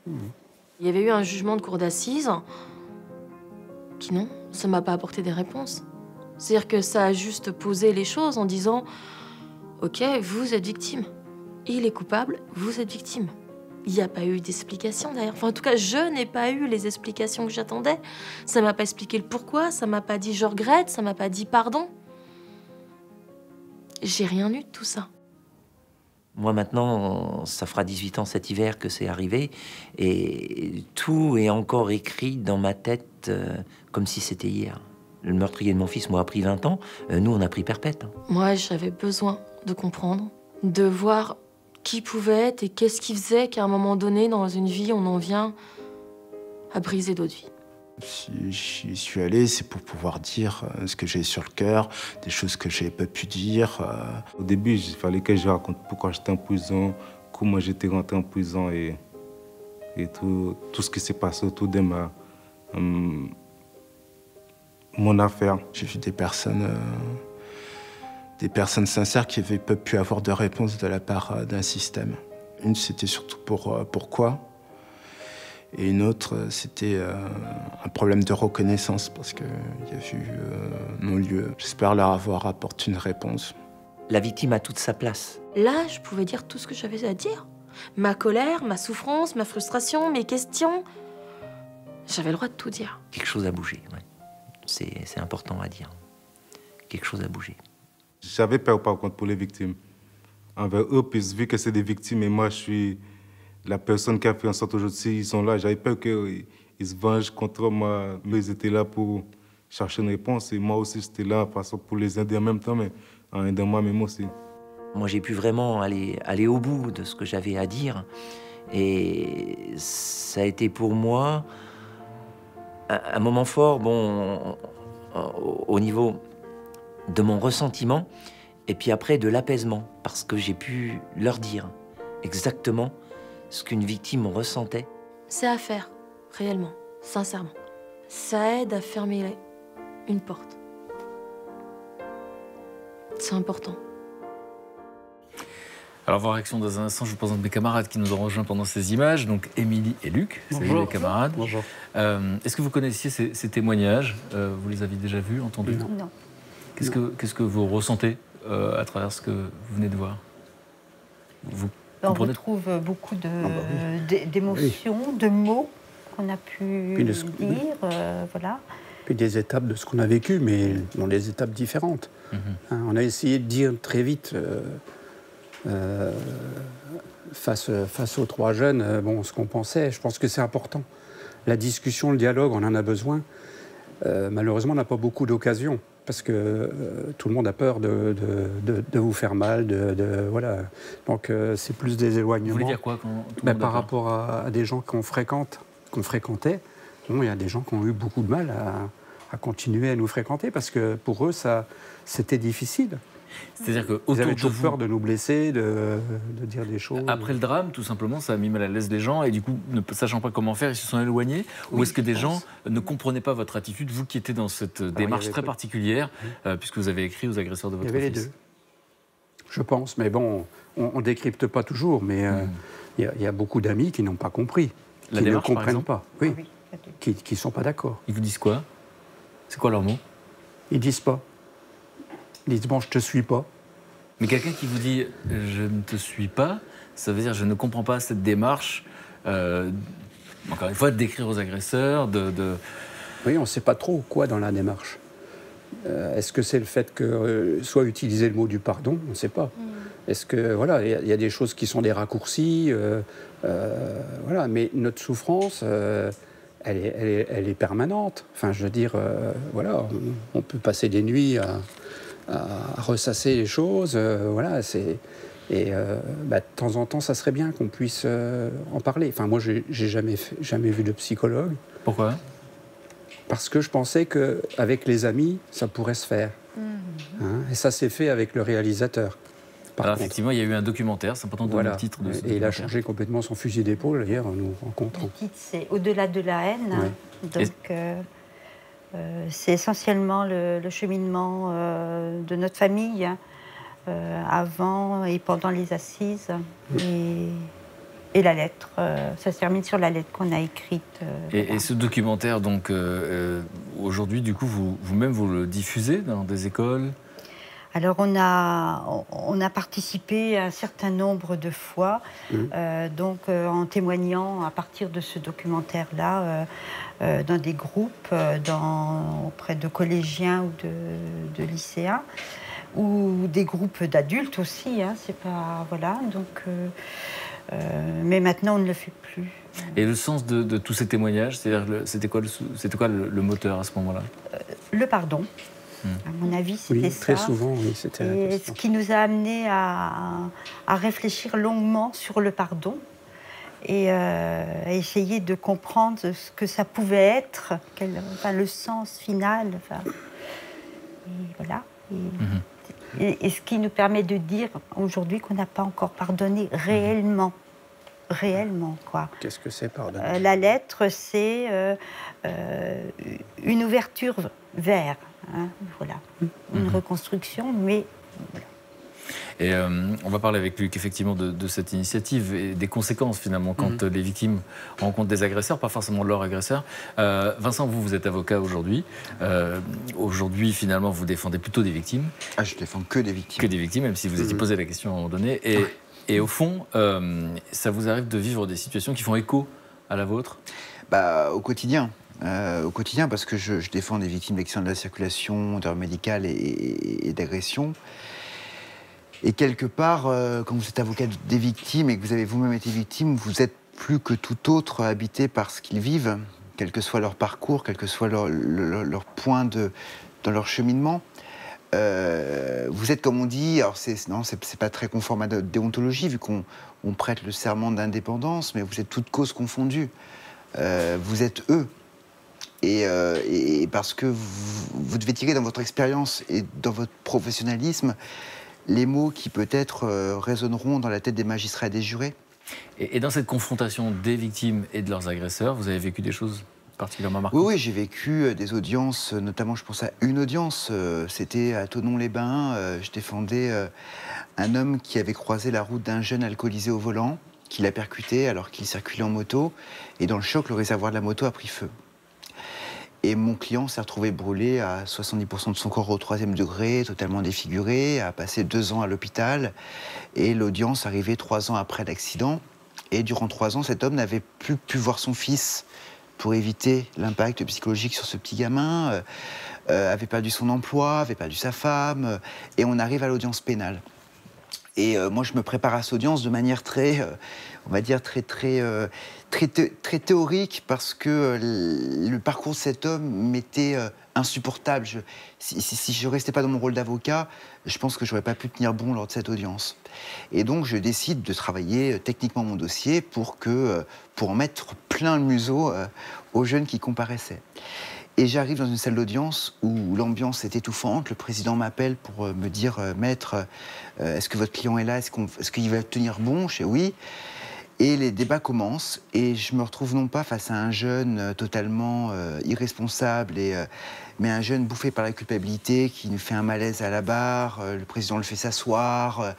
Il y avait eu un jugement de cour d'assises qui, non, ça m'a pas apporté des réponses. C'est-à-dire que ça a juste posé les choses en disant « Ok, vous êtes victime. Il est coupable, vous êtes victime. » Il n'y a pas eu d'explication derrière. Enfin, en tout cas, je n'ai pas eu les explications que j'attendais. Ça m'a pas expliqué le pourquoi, ça m'a pas dit « je regrette », ça m'a pas dit « pardon ». J'ai rien eu de tout ça. Moi maintenant, ça fera 18 ans cet hiver que c'est arrivé, et tout est encore écrit dans ma tête comme si c'était hier. Le meurtrier de mon fils, moi, a pris 20 ans, nous on a pris perpète. Moi, j'avais besoin de comprendre, de voir qui pouvait être et qu'est-ce qui faisait qu'à un moment donné, dans une vie, on en vient à briser d'autres vies. Si j'y suis allé, c'est pour pouvoir dire ce que j'ai sur le cœur, des choses que j'ai pas pu dire. Au début, il fallait que je raconte pourquoi j'étais en prison, comment j'étais rentré en prison et tout ce qui s'est passé autour de mon affaire. J'ai vu des personnes sincères qui n'avaient pas pu avoir de réponse de la part d'un système. Une, c'était surtout pourquoi. Et une autre, c'était un problème de reconnaissance parce qu'il y a eu mon lieu. J'espère leur avoir apporté une réponse. La victime a toute sa place. Là, je pouvais dire tout ce que j'avais à dire. Ma colère, ma souffrance, ma frustration, mes questions. J'avais le droit de tout dire. Quelque chose a bougé, ouais. C'est important à dire. Quelque chose a bougé. J'avais peur par contre pour les victimes. Envers eux, puis vu que c'est des victimes et moi je suis la personne qui a fait en sorte aujourd'hui, ils sont là. J'avais peur qu'ils se vengent contre moi. Mais ils étaient là pour chercher une réponse. Et moi aussi, j'étais là façon pour les aider en même temps, mais en aidant moi-même aussi. Moi, j'ai pu vraiment aller au bout de ce que j'avais à dire. Et ça a été pour moi un moment fort, bon, au niveau de mon ressentiment, et puis après de l'apaisement, parce que j'ai pu leur dire exactement ce qu'une victime ressentait. C'est à faire, réellement, sincèrement. Ça aide à fermer une porte. C'est important. Alors, vos réactions dans un instant, je vous présente mes camarades qui nous ont rejoints pendant ces images, donc Émilie et Luc. Salut les camarades. Bonjour. Est-ce que vous connaissiez ces témoignages? Vous les avez déjà vus, entendus? Non. Qu'est-ce que vous ressentez à travers ce que vous venez de voir? On retrouve beaucoup d'émotions, de mots qu'on a pu dire, voilà. Puis des étapes de ce qu'on a vécu, mais dans des étapes différentes. On a essayé de dire très vite, face aux trois jeunes, bon, ce qu'on pensait. Je pense que c'est important. La discussion, le dialogue, on en a besoin. Malheureusement, on n'a pas beaucoup d'occasions. Parce que tout le monde a peur de vous faire mal, voilà. Donc c'est plus des éloignements. Vous voulez dire quoi par rapport à des gens qu'on fréquentait, bon, il y a des gens qui ont eu beaucoup de mal à continuer à nous fréquenter parce que pour eux, c'était difficile. C'est-à-dire que ils avaient toujours peur de nous blesser, de dire des choses. Après le drame, tout simplement, ça a mis mal à l'aise les gens et du coup, ne sachant pas comment faire, ils se sont éloignés. Ou est-ce que des gens ne comprenaient pas votre attitude, vous qui étiez dans cette démarche très particulière, puisque vous avez écrit aux agresseurs de votre fils? Il y avait les deux, je pense. Mais bon, on ne décrypte pas toujours, mais il y a beaucoup d'amis qui n'ont pas compris, qui ne comprennent pas. Oui, qui ne sont pas d'accord. Ils vous disent quoi? C'est quoi leurs mots? Ils disent pas. Ils disent, bon, je te suis pas. Mais quelqu'un qui vous dit, je ne te suis pas, ça veut dire, je ne comprends pas cette démarche, encore une fois, d'écrire aux agresseurs, Oui, on ne sait pas trop quoi dans la démarche. Est-ce que c'est le fait que soit utiliser le mot du pardon? On ne sait pas. Est-ce que, voilà, il y a des choses qui sont des raccourcis, voilà, mais notre souffrance... Elle est permanente. Enfin, je veux dire, voilà, on peut passer des nuits à ressasser les choses, voilà. Et de temps en temps, ça serait bien qu'on puisse en parler. Enfin, moi, j'ai jamais vu de psychologue. Pourquoi? Parce que je pensais qu'avec les amis, ça pourrait se faire. Et ça s'est fait avec le réalisateur. Alors, effectivement, il y a eu un documentaire, c'est important de donner le titre de ce documentaire. Et il a changé complètement son fusil d'épaule, hier, en nous rencontrant. Le titre, c'est Au-delà de la haine. Ouais. Donc, c'est essentiellement le cheminement de notre famille, avant et pendant les assises. Et Et la lettre, ça se termine sur la lettre qu'on a écrite. Et ce documentaire, donc, aujourd'hui, du coup, vous-même, vous le diffusez dans des écoles? Alors, on a participé un certain nombre de fois, en témoignant à partir de ce documentaire-là, dans des groupes, auprès de collégiens ou de lycéens, ou des groupes d'adultes aussi, hein, c'est pas... Voilà, donc... mais maintenant, on ne le fait plus. Et le sens de tous ces témoignages, c'est-à-dire, c'était quoi le moteur à ce moment-là? Le pardon. À mon avis, c'était oui, ça. Très souvent, oui, c'était la Et question. ce qui nous a amené à réfléchir longuement sur le pardon et à essayer de comprendre ce que ça pouvait être, le sens final. Et voilà. Et ce qui nous permet de dire aujourd'hui qu'on n'a pas encore pardonné réellement. Réellement, quoi. Qu'est-ce que c'est pardonner? La lettre, c'est une ouverture vers, hein, voilà, une reconstruction, mais voilà. Et on va parler avec Luc effectivement de cette initiative et des conséquences finalement quand les victimes rencontrent des agresseurs, pas forcément leurs agresseurs. Vincent, vous êtes avocat aujourd'hui. Aujourd'hui, finalement, vous défendez plutôt des victimes. Ah, je défends que des victimes. Que des victimes, même si vous étiez posé la question à un moment donné. Et au fond, ça vous arrive de vivre des situations qui font écho à la vôtre? Au quotidien. Parce que je défends des victimes d'accidents de la circulation, d'heures médicales et d'agressions. Et quelque part, quand vous êtes avocat des victimes et que vous avez vous-même été victime, vous êtes plus que tout autre habité par ce qu'ils vivent, quel que soit leur parcours, quel que soit leur point dans leur cheminement. Vous êtes, comme on dit, alors c'est pas très conforme à la déontologie, vu qu'on prête le serment d'indépendance, mais vous êtes toutes causes confondues. Vous êtes eux. Et parce que vous devez tirer dans votre expérience et dans votre professionnalisme les mots qui peut-être résonneront dans la tête des magistrats et des jurés. Et dans cette confrontation des victimes et de leurs agresseurs, vous avez vécu des choses particulièrement marquantes? Oui, j'ai vécu des audiences, notamment je pense à une audience, c'était à Thonon-les-Bains, je défendais un homme qui avait croisé la route d'un jeune alcoolisé au volant, qui l'a percuté alors qu'il circulait en moto, et dans le choc, le réservoir de la moto a pris feu. Et mon client s'est retrouvé brûlé à 70% de son corps au 3e degré, totalement défiguré, a passé 2 ans à l'hôpital. Et l'audience arrivait 3 ans après l'accident. Et durant 3 ans, cet homme n'avait plus pu voir son fils pour éviter l'impact psychologique sur ce petit gamin, avait perdu son emploi, avait perdu sa femme. Et on arrive à l'audience pénale. Et moi, je me prépare à cette audience de manière très, on va dire, très théorique, parce que le parcours de cet homme m'était insupportable. Si je ne restais pas dans mon rôle d'avocat, je pense que je n'aurais pas pu tenir bon lors de cette audience. Et donc, je décide de travailler techniquement mon dossier pour en mettre plein le museau aux jeunes qui comparaissaient. Et j'arrive dans une salle d'audience où l'ambiance est étouffante. Le président m'appelle pour me dire « Maître, est-ce que votre client est là? Est-ce qu'il va tenir bon ?» Je dis « Oui ». Et les débats commencent, et je me retrouve non pas face à un jeune totalement irresponsable, mais un jeune bouffé par la culpabilité qui nous fait un malaise à la barre. Le président le fait s'asseoir.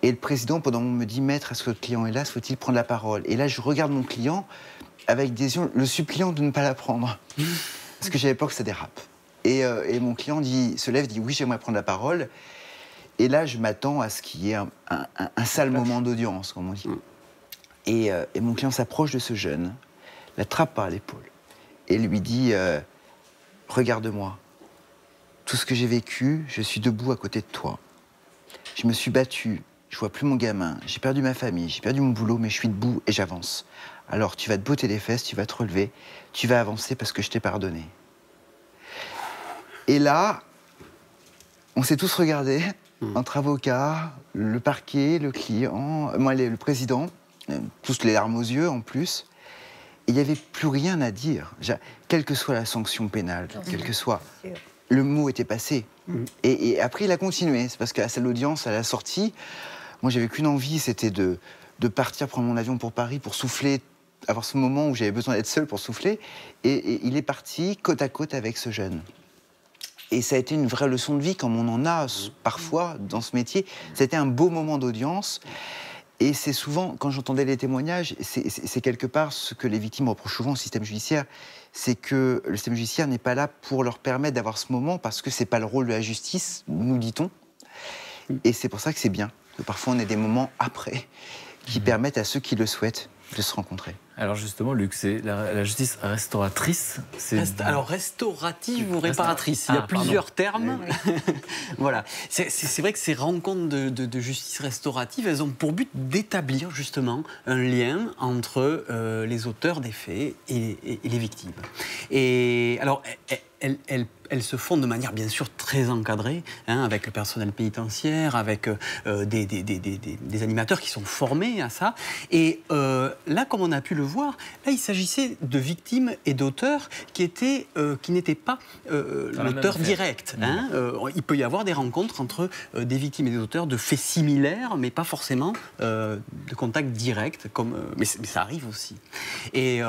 Et le président, pendant qu'on me dit « Maître, est-ce que votre client est là? Faut-il prendre la parole ?» Et là, je regarde mon client avec des yeux, le suppliant de ne pas la prendre. Parce que j'avais peur que ça dérape. Et mon client se lève, dit « Oui, j'aimerais prendre la parole ». Et là, je m'attends à ce qu'il y ait un sale moment d'audience, comme on dit. Et mon client s'approche de ce jeune, l'attrape par l'épaule et lui dit « Regarde-moi, tout ce que j'ai vécu, je suis debout à côté de toi. Je me suis battu, je vois plus mon gamin, j'ai perdu ma famille, j'ai perdu mon boulot, mais je suis debout et j'avance. Alors tu vas te botter les fesses, tu vas te relever, tu vas avancer parce que je t'ai pardonné. » Et là, on s'est tous regardés, entre avocats, le parquet, le client, moi le président, tous les larmes aux yeux en plus. Et il n'y avait plus rien à dire. Quelle que soit la sanction pénale, quel que soit, le mot était passé. Et après, il a continué. C'est parce qu'à cette audience, à la sortie, moi, j'avais qu'une envie, c'était de partir prendre mon avion pour Paris, pour souffler, avoir ce moment où j'avais besoin d'être seul pour souffler. Et il est parti côte à côte avec ce jeune. Et ça a été une vraie leçon de vie, comme on en a parfois dans ce métier. Ça a été un beau moment d'audience. Et c'est souvent, quand j'entendais les témoignages, c'est quelque part ce que les victimes reprochent souvent au système judiciaire, c'est que le système judiciaire n'est pas là pour leur permettre d'avoir ce moment, parce que c'est pas le rôle de la justice, nous dit-on. Et c'est pour ça que c'est bien que parfois on ait des moments après qui permettent à ceux qui le souhaitent de se rencontrer. Alors justement, Luc, c'est la justice restauratrice. Alors restaurative ou réparatrice, il y a plusieurs termes. Voilà. C'est vrai que ces rencontres de justice restaurative, elles ont pour but d'établir justement un lien entre les auteurs des faits et les victimes. Et alors, elles se font de manière bien sûr très encadrée, hein, avec le personnel pénitentiaire, avec des animateurs qui sont formés à ça. Et là, comme on a pu le voir, là, il s'agissait de victimes et d'auteurs qui n'étaient pas l'auteur direct. Hein. Il peut y avoir des rencontres entre des victimes et des auteurs de faits similaires, mais pas forcément de contact direct, mais ça arrive aussi. Et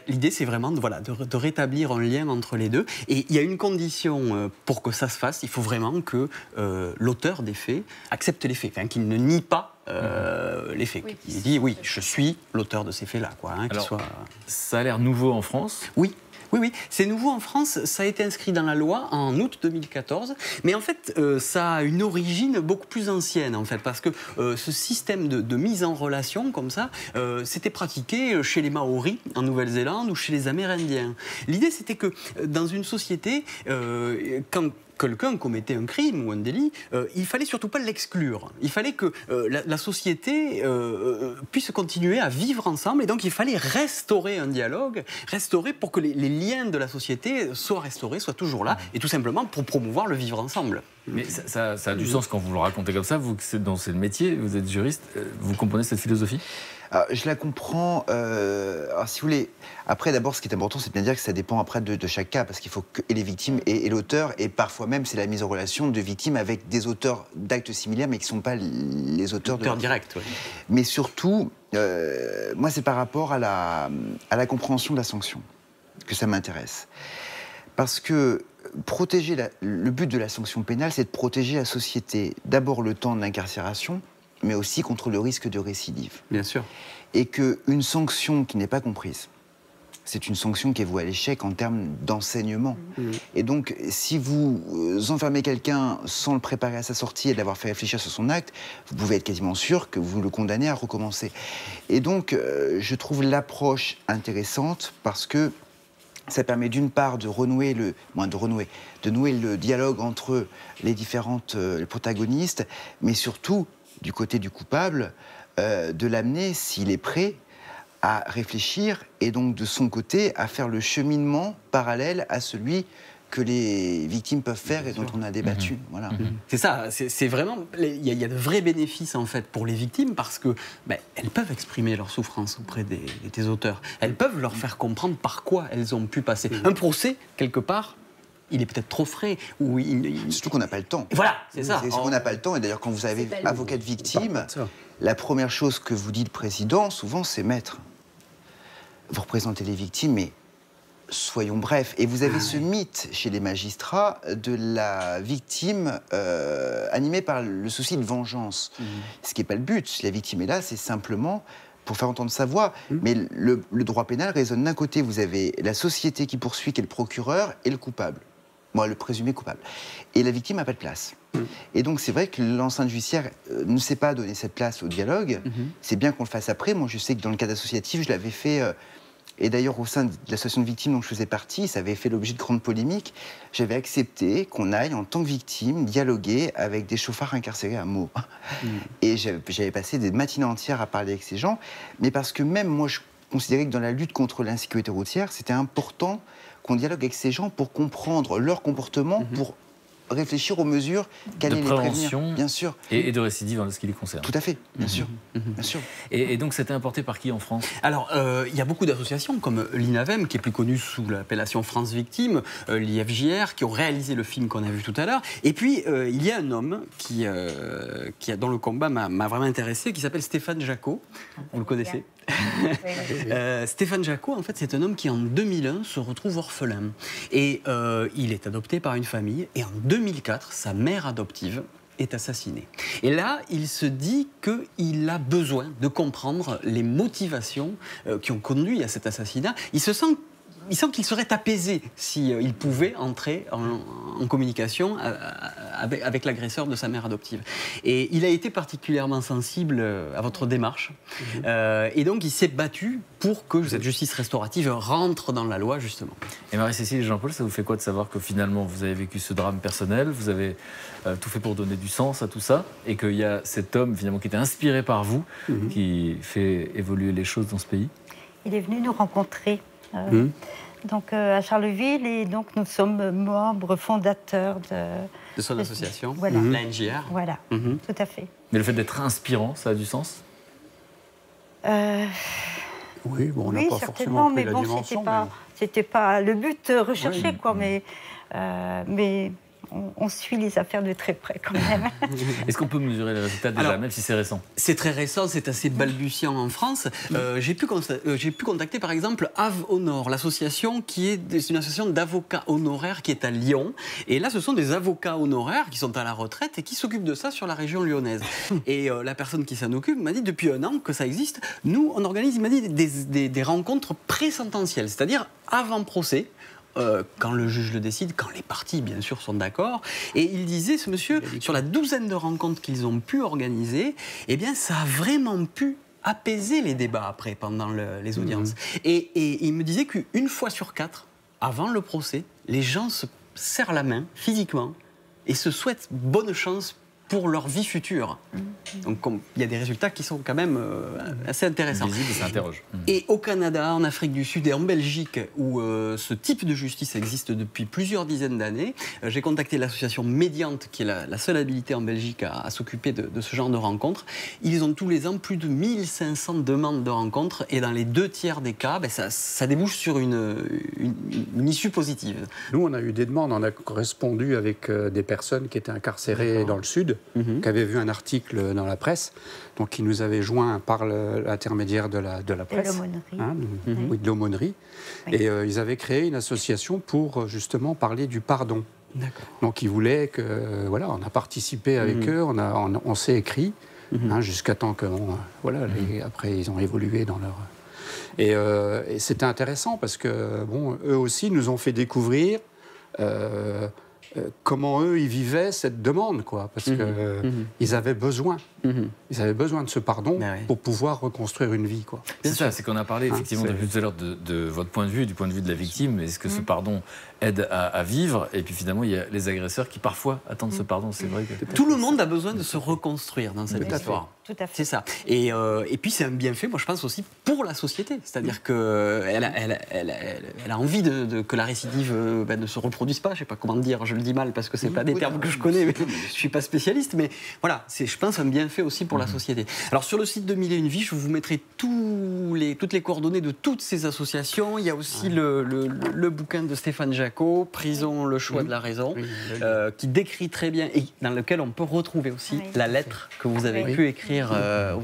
l'idée, c'est vraiment de rétablir un lien entre les deux. Et il y a une condition pour que ça se fasse, il faut vraiment que l'auteur des faits accepte les faits, qu'il ne nie pas les faits. Oui. Il dit oui, je suis l'auteur de ces faits-là. Alors, ça a l'air nouveau en France. Oui. Oui, c'est nouveau en France, ça a été inscrit dans la loi en août 2014, mais en fait, ça a une origine beaucoup plus ancienne, en fait, parce que ce système de mise en relation, comme ça, c'était pratiqué chez les Maoris, en Nouvelle-Zélande, ou chez les Amérindiens. L'idée, c'était que dans une société, quand quelqu'un commettait un crime ou un délit, il fallait surtout pas l'exclure. Il fallait que la société puisse continuer à vivre ensemble, et donc il fallait restaurer un dialogue, restaurer pour que les liens de la société soient restaurés, soient toujours là, et tout simplement pour promouvoir le vivre ensemble. Mais ça a du sens quand vous le racontez comme ça, vous, c'est le métier, vous êtes juriste, vous comprenez cette philosophie ? Je la comprends. Alors, si vous voulez, après, d'abord, ce qui est important, c'est de bien dire que ça dépend après de chaque cas, parce qu'il faut que et les victimes et l'auteur, et parfois même, c'est la mise en relation de victimes avec des auteurs d'actes similaires, mais qui ne sont pas les auteurs directs. Oui. Mais surtout, moi, c'est par rapport à la compréhension de la sanction que ça m'intéresse. Parce que le but de la sanction pénale, c'est de protéger la société, d'abord le temps de l'incarcération, mais aussi contre le risque de récidive. Bien sûr. Et qu'une sanction qui n'est pas comprise, c'est une sanction qui est vouée à l'échec en termes d'enseignement. Et donc, si vous enfermez quelqu'un sans le préparer à sa sortie et l'avoir fait réfléchir sur son acte, vous pouvez être quasiment sûr que vous le condamnez à recommencer. Et donc, je trouve l'approche intéressante parce que ça permet d'une part de nouer le dialogue entre les différentes protagonistes, mais surtout, du côté du coupable, de l'amener, s'il est prêt, à réfléchir et donc de son côté à faire le cheminement parallèle à celui que les victimes peuvent faire et dont on a débattu. Voilà. C'est ça, c'est vraiment... Il y a de vrais bénéfices en fait pour les victimes parce que elles peuvent exprimer leur souffrance auprès des auteurs. Elles peuvent leur faire comprendre par quoi elles ont pu passer. Un procès, quelque part, il est peut-être trop frais. Surtout qu'on n'a pas le temps. Voilà, c'est ça. C'est qu'on n'a pas le temps. Et d'ailleurs, quand vous avez avocat de victime, la première chose que vous dit le président, souvent, c'est maître. Vous représentez les victimes, mais soyons brefs. Et vous avez ce mythe chez les magistrats de la victime animée par le souci de vengeance. Ce qui n'est pas le but. Si la victime est là, c'est simplement pour faire entendre sa voix. Mais le droit pénal résonne d'un côté. Vous avez la société qui poursuit, qui est le procureur, et le coupable. Moi, le présumé coupable. Et la victime n'a pas de place. Et donc, c'est vrai que l'enceinte judiciaire ne sait pas donner cette place au dialogue. C'est bien qu'on le fasse après. Moi, je sais que dans le cadre associatif, je l'avais fait... et d'ailleurs, au sein de l'association de victimes dont je faisais partie, ça avait fait l'objet de grandes polémiques. J'avais accepté qu'on aille, en tant que victime, dialoguer avec des chauffards incarcérés à Meaux. Et j'avais passé des matinées entières à parler avec ces gens. Mais parce que même moi, je considérais que dans la lutte contre l'insécurité routière, c'était important qu'on dialogue avec ces gens pour comprendre leur comportement, pour réfléchir aux mesures qu'allaient les prévenir. Bien sûr. Et de récidive en ce qui les concerne. Tout à fait, bien sûr. Bien sûr. Et donc, c'était importé par qui en France ? Alors, il y a beaucoup d'associations comme l'INAVEM, qui est plus connue sous l'appellation France Victimes, l'IFJR, qui ont réalisé le film qu'on a vu tout à l'heure. Et puis, il y a un homme dont le combat m'a vraiment intéressé, qui s'appelle Stéphane Jacot. On le connaissait ? Stéphane Jacot, en fait, c'est un homme qui, en 2001, se retrouve orphelin. Et il est adopté par une famille. Et en 2004, sa mère adoptive est assassiné. Et là, il se dit qu'il a besoin de comprendre les motivations qui ont conduit à cet assassinat. Il sent qu'il serait apaisé s'il pouvait entrer en communication avec l'agresseur de sa mère adoptive. Et il a été particulièrement sensible à votre démarche. Et donc, il s'est battu pour que cette justice restaurative rentre dans la loi, justement. Et Marie-Cécile et Jean-Paul, ça vous fait quoi de savoir que finalement, vous avez vécu ce drame personnel, vous avez tout fait pour donner du sens à tout ça, et qu'il y a cet homme, finalement, qui était inspiré par vous, qui fait évoluer les choses dans ce pays? Il est venu nous rencontrer. Donc à Charleville, et donc nous sommes membres fondateurs de son association, voilà. La NJR. Voilà, tout à fait. Mais le fait d'être inspirant, ça a du sens? Oui, bon, on n'a pas certainement, forcément pris mais la bon, dimension. c'était pas le but recherché, oui. quoi. Mais on suit les affaires de très près, quand même. Est-ce qu'on peut mesurer les résultats déjà, même si c'est récent? C'est très récent, c'est assez balbutiant en France. J'ai pu contacter, par exemple, Ave Honor, l'association c'est une association d'avocats honoraires qui est à Lyon. Et là, ce sont des avocats honoraires qui sont à la retraite et qui s'occupent de ça sur la région lyonnaise. Et la personne qui s'en occupe m'a dit, depuis 1 an que ça existe, nous, on organise, il m'a dit, des rencontres pré-sententielles, c'est-à-dire avant procès. Quand le juge le décide, quand les parties, bien sûr, sont d'accord. Et il disait, ce monsieur, sur la 12aine de rencontres qu'ils ont pu organiser, eh bien, ça a vraiment pu apaiser les débats après, pendant les audiences. Et il me disait qu'une fois sur 4, avant le procès, les gens se serrent la main, physiquement, et se souhaitent bonne chance pour leur vie future. Donc il y a des résultats qui sont quand même assez intéressants. Visible, ça interroge. Et au Canada, en Afrique du Sud et en Belgique, où ce type de justice existe depuis plusieurs dizaines d'années, j'ai contacté l'association Médiante, qui est la seule habilité en Belgique à s'occuper de ce genre de rencontres. Ils ont tous les ans plus de 1500 demandes de rencontres, et dans les 2 tiers des cas, ça débouche sur une issue positive. Nous, on a eu des demandes, on a correspondu avec des personnes qui étaient incarcérées dans le Sud, qui avaient vu un article dans la presse, donc qui nous avaient joint par l'intermédiaire de la presse, de l'aumônerie. Oui. Et ils avaient créé une association pour justement parler du pardon. Donc ils voulaient que, voilà, on a participé avec eux, on s'est écrit, jusqu'à temps que, après ils ont évolué dans leur... Et c'était intéressant parce que, bon, eux aussi nous ont fait découvrir comment eux, ils vivaient cette demande, quoi, parce qu'ils avaient besoin. Ils avaient besoin de ce pardon pour pouvoir reconstruire une vie, quoi. C'est ça, c'est qu'on a parlé effectivement depuis tout à l'heure de votre point de vue, du point de vue de la victime. Est-ce que ce pardon aide à vivre? Et puis finalement, il y a les agresseurs qui parfois attendent ce pardon. C'est vrai que... Tout le monde a besoin de se reconstruire dans cette histoire. Tout à fait. C'est ça. Et puis c'est un bienfait, moi je pense aussi pour la société. C'est-à-dire qu'elle a envie que la récidive ne se reproduise pas. Je ne sais pas comment dire, je le dis mal parce que ce n'est pas des termes que je connais, mais je ne suis pas spécialiste. Mais voilà, c'est, je pense, un bienfait aussi pour la société. Alors sur le site de 1001 vies, je vous mettrai toutes les coordonnées de toutes ces associations. Il y a aussi le bouquin de Stéphane Jacot, Prison, le choix de la raison, qui décrit très bien et dans lequel on peut retrouver aussi la lettre que vous avez pu écrire aux agresseurs.